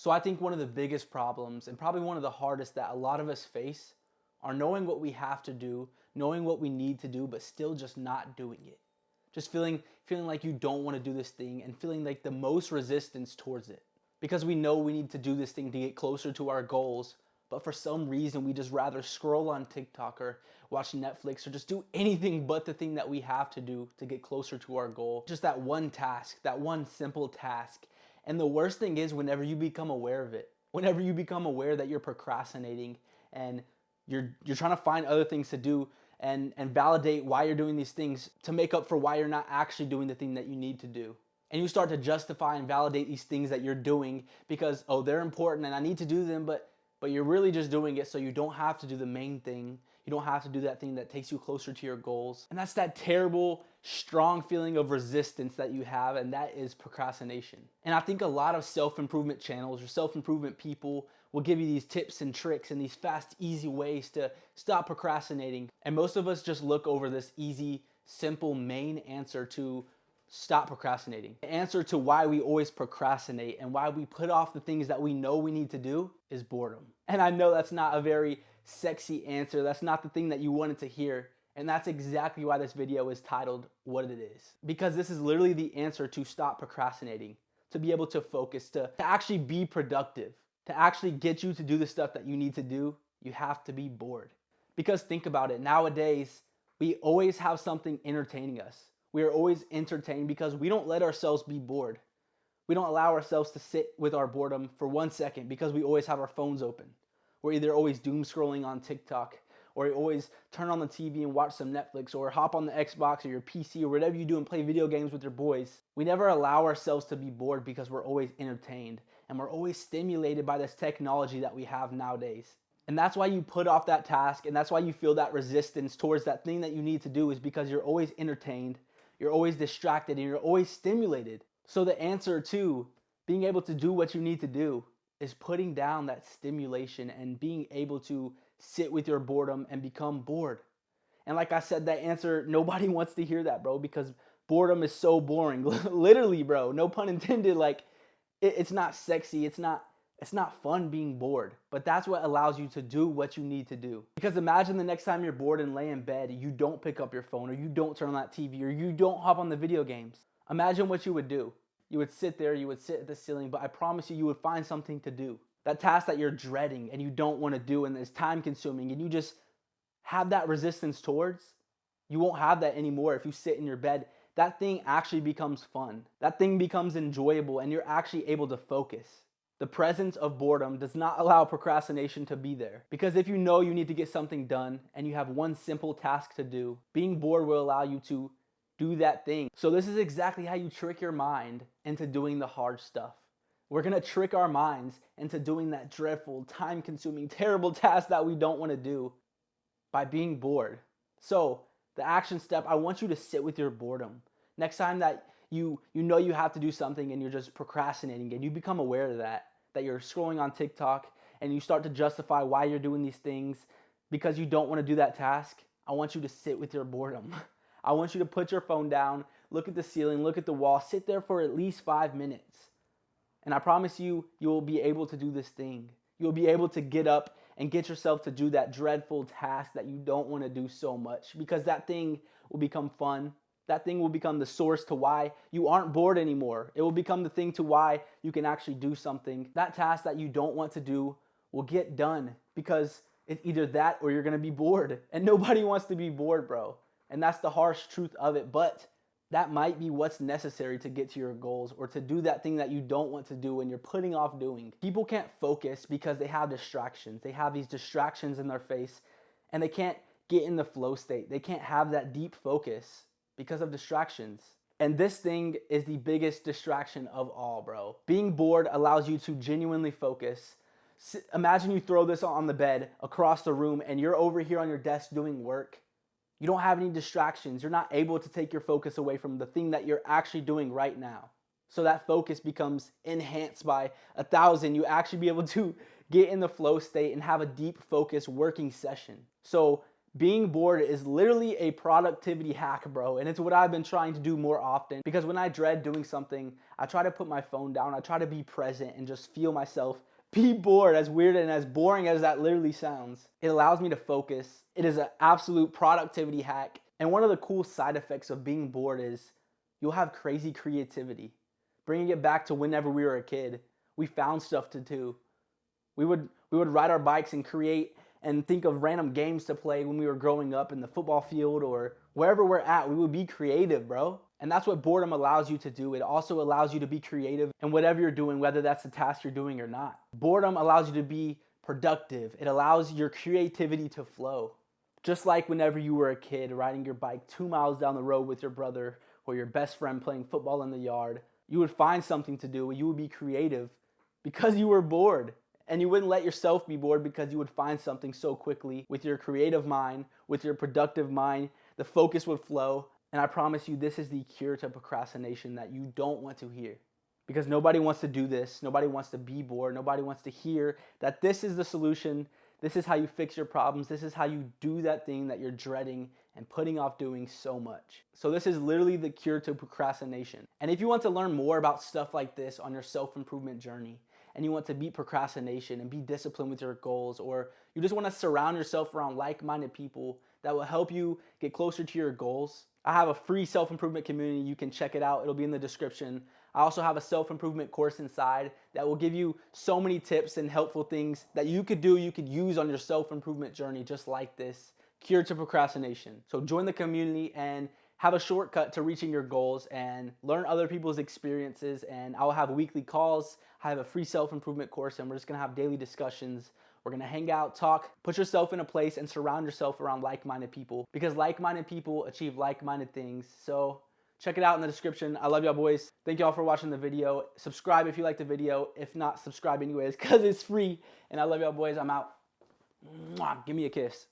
So I think one of the biggest problems, and probably one of the hardest that a lot of us face, are knowing what we have to do, knowing what we need to do, but still just not doing it. Just feeling like you don't want to do this thing and feeling like the most resistance towards it. Because we know we need to do this thing to get closer to our goals, but for some reason we just rather scroll on TikTok or watch Netflix or just do anything but the thing that we have to do to get closer to our goal. Just that one task, that one simple task. And the worst thing is whenever you become aware of it, whenever you become aware that you're procrastinating and you're trying to find other things to do and validate why you're doing these things to make up for why you're not actually doing the thing that you need to do. And you start to justify and validate these things that you're doing because, oh, they're important and I need to do them, but you're really just doing it so you don't have to do the main thing. You don't have to do that thing that takes you closer to your goals. And that's that terrible, strong feeling of resistance that you have, and that is procrastination. And I think a lot of self-improvement channels or self-improvement people will give you these tips and tricks and these fast, easy ways to stop procrastinating. And most of us just look over this easy, simple, main answer to stop procrastinating. The answer to why we always procrastinate and why we put off the things that we know we need to do is boredom. And I know that's not a very sexy answer. That's not the thing that you wanted to hear. And that's exactly why this video is titled What It Is. Because this is literally the answer to stop procrastinating, to be able to focus, to actually be productive, to actually get you to do the stuff that you need to do. You have to be bored. Because think about it, nowadays, we always have something entertaining us. We are always entertained because we don't let ourselves be bored. We don't allow ourselves to sit with our boredom for 1 second because we always have our phones open. We're either always doom scrolling on TikTok, or you always turn on the TV and watch some Netflix, or hop on the Xbox or your PC or whatever you do and play video games with your boys. We never allow ourselves to be bored because we're always entertained and we're always stimulated by this technology that we have nowadays. And that's why you put off that task, and that's why you feel that resistance towards that thing that you need to do, is because you're always entertained, you're always distracted, and you're always stimulated. So the answer to being able to do what you need to do is putting down that stimulation and being able to sit with your boredom and become bored. And like I said, that answer, nobody wants to hear that, bro, because boredom is so boring. Literally, bro, no pun intended. Like, it's not sexy. It's not fun being bored, but that's what allows you to do what you need to do. Because imagine the next time you're bored and lay in bed, you don't pick up your phone, or you don't turn on that TV, or you don't hop on the video games. Imagine what you would do. You would sit there, you would sit at the ceiling, but I promise you, you would find something to do. That task that you're dreading and you don't want to do and is time consuming and you just have that resistance towards, you won't have that anymore if you sit in your bed. That thing actually becomes fun. That thing becomes enjoyable and you're actually able to focus. The presence of boredom does not allow procrastination to be there. Because if you know you need to get something done and you have one simple task to do, being bored will allow you to do that thing. So this is exactly how you trick your mind into doing the hard stuff. We're gonna trick our minds into doing that dreadful, time-consuming, terrible task that we don't wanna do by being bored. So the action step, I want you to sit with your boredom. Next time that you know you have to do something and you're just procrastinating and you become aware of that you're scrolling on TikTok and you start to justify why you're doing these things because you don't want to do that task, I want you to sit with your boredom. I want you to put your phone down, look at the ceiling, look at the wall, sit there for at least 5 minutes. And I promise you, you'll be able to do this thing. You'll be able to get up and get yourself to do that dreadful task that you don't want to do so much, because that thing will become fun. That thing will become the source to why you aren't bored anymore. It will become the thing to why you can actually do something. That task that you don't want to do will get done because it's either that or you're going to be bored. And nobody wants to be bored, bro. And that's the harsh truth of it. But that might be what's necessary to get to your goals or to do that thing that you don't want to do and you're putting off doing. People can't focus because they have distractions. They have these distractions in their face and they can't get in the flow state. They can't have that deep focus because of distractions. And this thing is the biggest distraction of all, bro. Being bored allows you to genuinely focus. Imagine you throw this on the bed across the room and you're over here on your desk doing work. You don't have any distractions. You're not able to take your focus away from the thing that you're actually doing right now. So that focus becomes enhanced by 1,000. You actually be able to get in the flow state and have a deep focus working session. So Being bored is literally a productivity hack, bro. And it's what I've been trying to do more often, because when I dread doing something, I try to put my phone down. I try to be present and just feel myself be bored, as weird and as boring as that literally sounds. It allows me to focus. It is an absolute productivity hack. And one of the cool side effects of being bored is you'll have crazy creativity. Bringing it back to whenever we were a kid, we found stuff to do. We would ride our bikes and create and think of random games to play when we were growing up in the football field or wherever we're at. We would be creative, bro. And that's what boredom allows you to do. It also allows you to be creative in whatever you're doing, whether that's the task you're doing or not. Boredom allows you to be productive. It allows your creativity to flow. Just like whenever you were a kid riding your bike 2 miles down the road with your brother or your best friend playing football in the yard, you would find something to do. You would be creative because you were bored. And you wouldn't let yourself be bored because you would find something so quickly with your creative mind, with your productive mind. The focus would flow. And I promise you, this is the cure to procrastination that you don't want to hear. Because nobody wants to do this. Nobody wants to be bored. Nobody wants to hear that this is the solution. This is how you fix your problems. This is how you do that thing that you're dreading and putting off doing so much. So this is literally the cure to procrastination. And if you want to learn more about stuff like this on your self-improvement journey, and you want to beat procrastination and be disciplined with your goals, or you just want to surround yourself around like-minded people that will help you get closer to your goals, I have a free self-improvement community. You can check it out. It'll be in the description. I also have a self-improvement course inside that will give you so many tips and helpful things that you could do, you could use on your self-improvement journey, just like this cure to procrastination. So join the community and have a shortcut to reaching your goals and learn other people's experiences. And I'll have weekly calls. I have a free self-improvement course, and we're just gonna have daily discussions. We're gonna hang out, talk, put yourself in a place and surround yourself around like-minded people, because like-minded people achieve like-minded things. So check it out in the description. I love y'all, boys. Thank y'all for watching the video. Subscribe if you like the video. If not, subscribe anyways, because it's free. And I love y'all, boys. I'm out. Mwah. Give me a kiss.